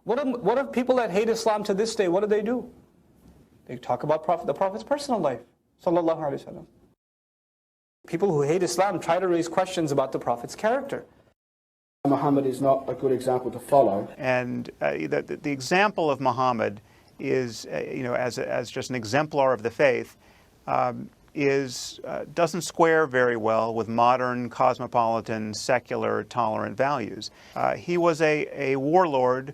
What if people that hate Islam to this day, what do? They talk about the Prophet's personal life, sallallahu alaihi wasallam. People who hate Islam try to raise questions about the Prophet's character. Muhammad is not a good example to follow. And the example of Muhammad is, as just an exemplar of the faith, doesn't square very well with modern, cosmopolitan, secular, tolerant values. He was a warlord.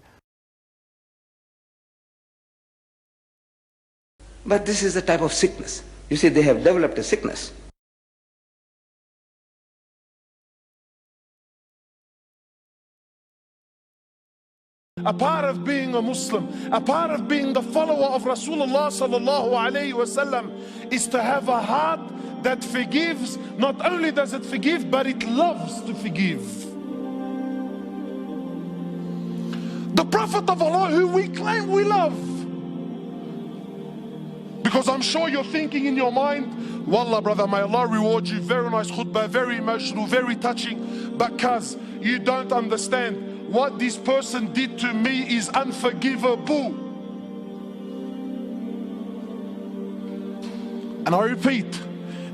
But this is a type of sickness. You see, they have developed a sickness. A part of being a Muslim, a part of being the follower of Rasulullah sallallahu alayhi wasallam is to have a heart that forgives. Not only does it forgive, but it loves to forgive. The Prophet of Allah who we claim we love. Because I'm sure you're thinking in your mind, Wallah brother, may Allah reward you, very nice khutbah, very emotional, very touching, but cuz you don't understand. What this person did to me is unforgivable. And I repeat,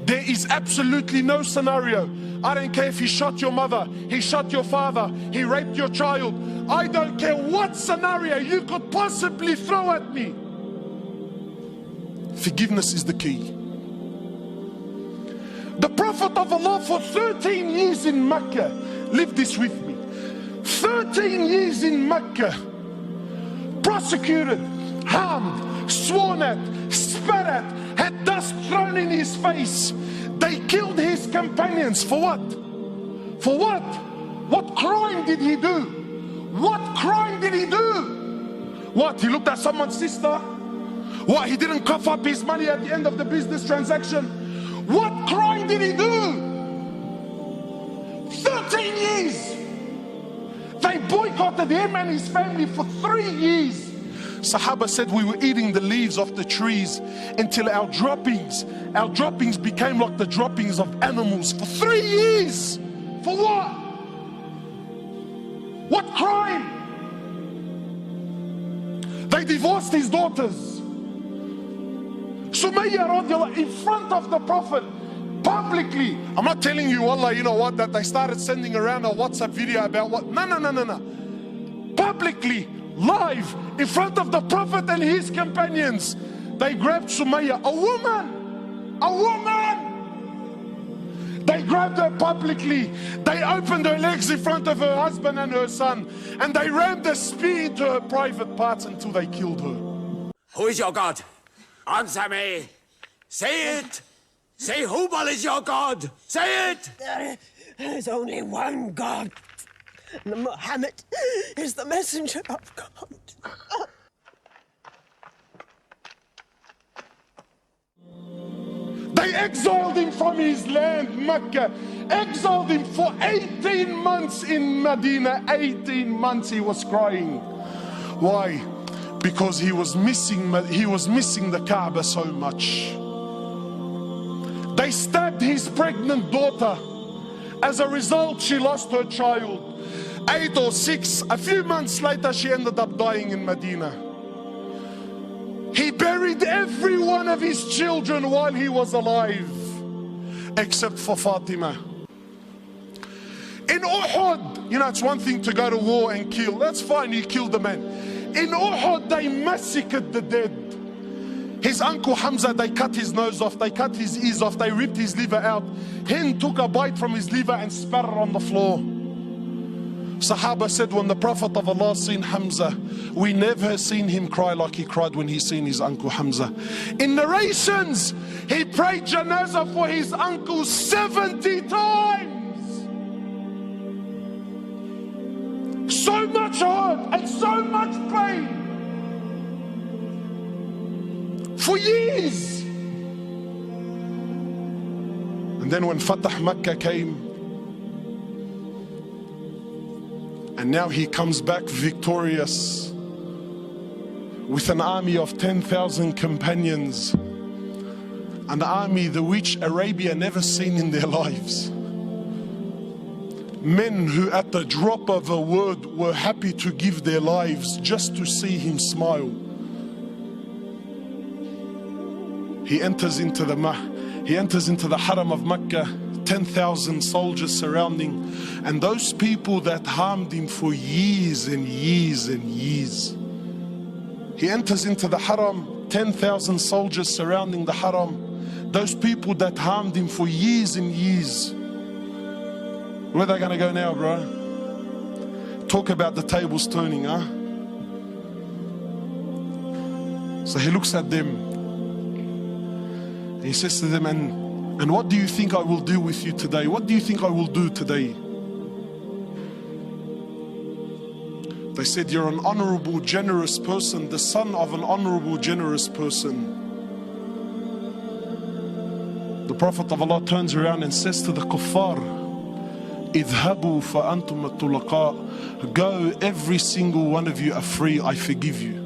there is absolutely no scenario. I don't care if he shot your mother, he shot your father, he raped your child. I don't care what scenario you could possibly throw at me. Forgiveness is the key. The Prophet of Allah for 13 years in Mecca, live this with me. 13 years in Mecca, prosecuted, harmed, sworn at, spat at, had dust thrown in his face. They killed his companions. For what? For what? What crime did he do? What crime did he do? What? He looked at someone's sister? What? He didn't cough up his money at the end of the business transaction? What crime did he do? 13 years! They boycotted him and his family for 3 years. Sahaba said we were eating the leaves off the trees until our droppings became like the droppings of animals for 3 years. For what? What crime? They divorced his daughters. Sumayya radiallahu in front of the Prophet, publicly. I'm not telling you, Allah, you know what, that they started sending around a WhatsApp video about what. No. Publicly, live, in front of the Prophet and his companions, they grabbed Sumayya, a woman. They grabbed her publicly. They opened her legs in front of her husband and her son, and they rammed a spear into her private parts until they killed her. Who is your God? Answer me. Say it. Say Hubal is your God. Say it. There is only one God. Muhammad is the messenger of God. They exiled him from his land, Mecca. Exiled him for 18 months in Medina. 18 months he was crying. Why? Because he was missing the Kaaba so much. They stabbed his pregnant daughter. As a result, she lost her child. 8 or 6, a few months later, she ended up dying in Medina. He buried every one of his children while he was alive, except for Fatima. In Uhud, you know, it's one thing to go to war and kill. That's fine, you killed the man. In Uhud, they massacred the dead. His uncle Hamza, they cut his nose off, they cut his ears off, they ripped his liver out. Hind took a bite from his liver and spat it on the floor. Sahaba said when the Prophet of Allah seen Hamza, we never seen him cry like he cried when he seen his uncle Hamza. In narrations, he prayed janazah for his uncle 70 times. So much hurt and so much pain. For years. And then when Fatah Makkah came, and now he comes back victorious with an army of 10,000 companions, an army the which Arabia never seen in their lives. Men who at the drop of a word were happy to give their lives just to see him smile. He enters into the haram of Mecca, 10,000 soldiers surrounding, and those people that harmed him for years and years and years. He enters into the haram, 10,000 soldiers surrounding the haram, those people that harmed him for years and years. Where are they going to go now, bro? Talk about the tables turning, huh? So he looks at them and he says to them, and what do you think I will do with you today? What do you think I will do today? They said, you're an honorable, generous person, the son of an honorable, generous person. The Prophet of Allah turns around and says to the kuffar, اذهبوا فأنتم الطلقاء. Go, every single one of you are free, I forgive you.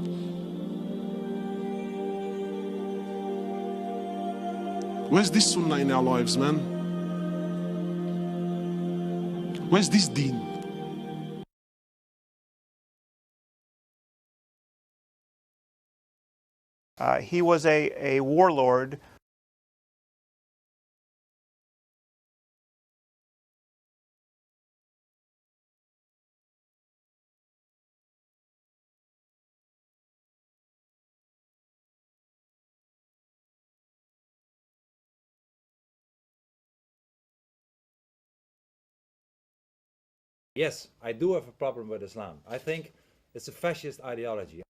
Where's this sunnah in our lives, man? Where's this deen? He was a warlord. Yes, I do have a problem with Islam. I think it's a fascist ideology.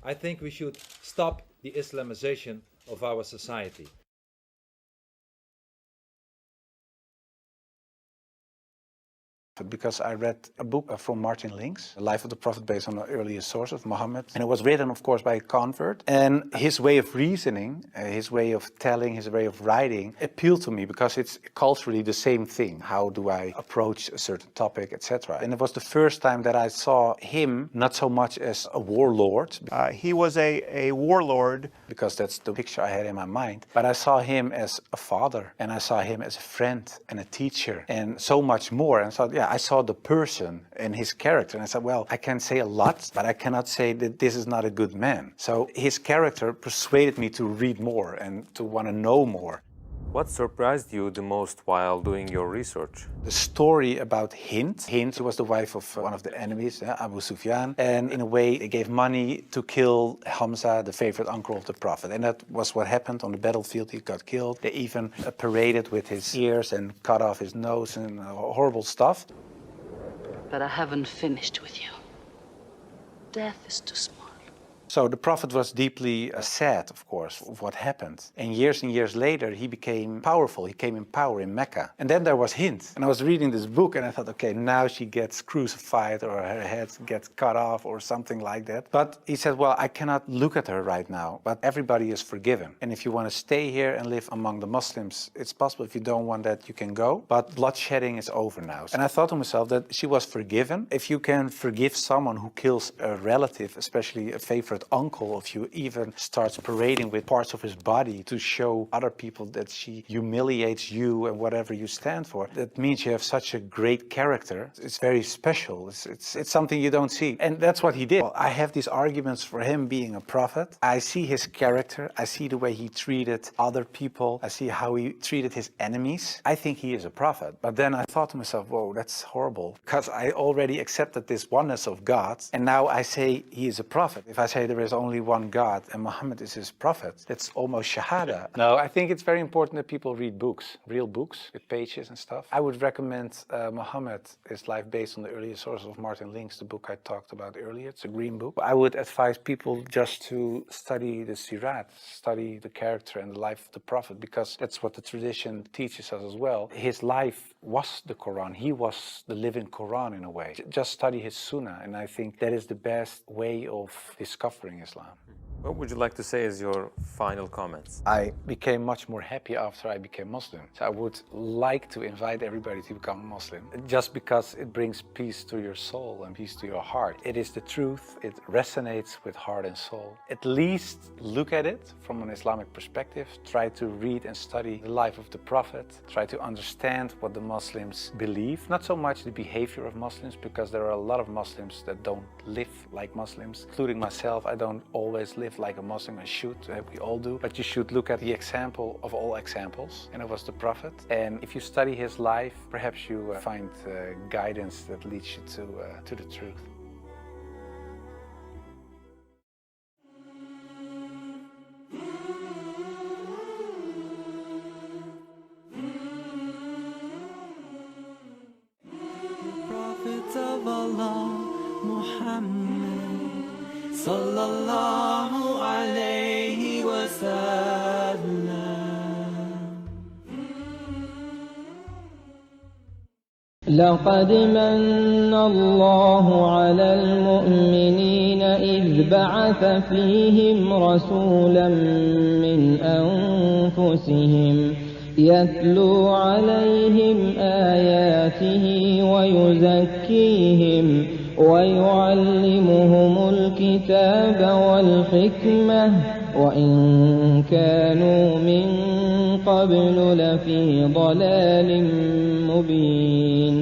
I think we should stop the Islamization of our society. Because I read a book from Martin Lings, The Life of the Prophet, based on the earliest source of Muhammad. And it was written, of course, by a convert. And his way of reasoning, his way of telling, his way of writing appealed to me because it's culturally the same thing. How do I approach a certain topic, etc. And it was the first time that I saw him not so much as a warlord. He was a warlord. Because that's the picture I had in my mind. But I saw him as a father, and I saw him as a friend and a teacher, and so much more. And so, yeah, I saw the person and his character, and I said, well, I can say a lot, but I cannot say that this is not a good man. So his character persuaded me to read more and to want to know more. What surprised you the most while doing your research? The story about Hind. Hind was the wife of one of the enemies, Abu Sufyan, and in a way they gave money to kill Hamza, the favorite uncle of the Prophet. And that was what happened on the battlefield. He got killed. They even paraded with his ears and cut off his nose and horrible stuff. But I haven't finished with you. Death is too small. So the Prophet was deeply sad, of course, of what happened. And years later, he became powerful. He came in power in Mecca. And then there was Hind. And I was reading this book and I thought, okay, now she gets crucified or her head gets cut off or something like that. But he said, well, I cannot look at her right now, but everybody is forgiven. And if you want to stay here and live among the Muslims, it's possible. If you don't want that, you can go. But bloodshedding is over now. And I thought to myself that she was forgiven. If you can forgive someone who kills a relative, especially a favorite uncle of you, even starts parading with parts of his body to show other people that she humiliates you and whatever you stand for, that means you have such a great character. It's very special. It's something you don't see. And that's what he did. Well, I have these arguments for him being a prophet. I see his character. I see the way he treated other people. I see how he treated his enemies. I think he is a prophet. But then I thought to myself, whoa, that's horrible. Because I already accepted this oneness of God. And now I say he is a prophet. If I say there is only one God and Muhammad is his prophet, that's almost shahada. No, I think it's very important that people read books, real books with pages and stuff. I would recommend Muhammad, his life based on the earliest sources of Martin Lings, the book I talked about earlier. It's a green book. I would advise people just to study the Sirat, study the character and the life of the Prophet, because that's what the tradition teaches us as well. His life was the Quran. He was the living Quran in a way. Just study his Sunnah, and I think that is the best way of discovering Islam. What would you like to say as your final comments? I became much more happy after I became Muslim. So I would like to invite everybody to become Muslim, just because it brings peace to your soul and peace to your heart. It is the truth, it resonates with heart and soul. At least look at it from an Islamic perspective, try to read and study the life of the Prophet, try to understand what the Muslims believe, not so much the behavior of Muslims, because there are a lot of Muslims that don't live like Muslims, including myself. I don't always live like a Muslim. I should, we all do, but you should look at the example of all examples, and it was the Prophet. And if you study his life, perhaps you find guidance that leads you to the truth. Prophet of Allah, Muhammad sallallahu alayhi wa sallam. لقد من الله على المؤمنين إذ بعث فيهم رسولا من أنفسهم يتلو عليهم آياته ويزكيهم ويعلمهم الكتاب والحكمة وإن كانوا من قبل لفي ضلال مبين